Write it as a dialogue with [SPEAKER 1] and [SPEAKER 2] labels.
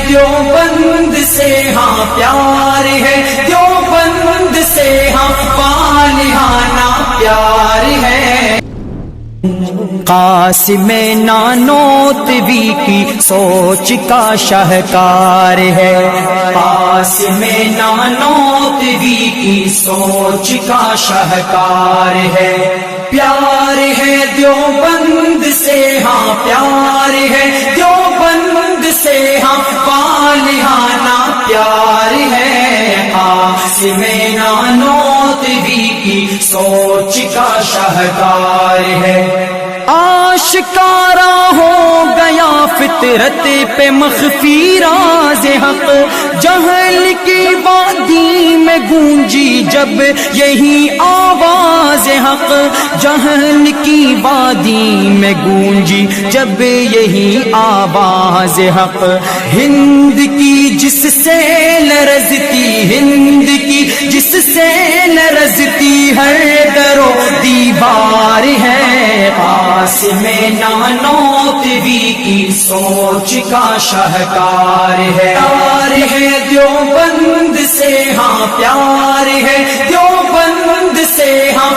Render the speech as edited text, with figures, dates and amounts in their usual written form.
[SPEAKER 1] دیوبند سے ہاں پیار ہے، دیوبند سے ہاں والہانہ پیار ہے۔ قاسم نانوتوی کی سوچ کا شاہکار ہے، قاسم نانوتوی کی سوچ کا شاہکار ہے۔ پیار ہے دیوبند سے ہاں پیار ہے، دیوبند سے ہاں والہانہ پیار ہے۔ قاسم نانوتوی کی سوچ کا شاہکار ہے۔ آشکارا ہو گیا فطرت پہ مخفی راز حق، جہل کی وادی میں گونجی جب یہی آواز حق، جہل کی وادی میں گونجی جب یہی آواز حق۔ ہند کی جس سے لرزتی، ہند کی جس سے لرزتی ہر در و دیوار ہے۔ قاسم نانوتوی کی سوچ کا شاہکار ہے۔ پیار ہے دیوبند سے ہاں پیار ہے، دیوبند سے ہاں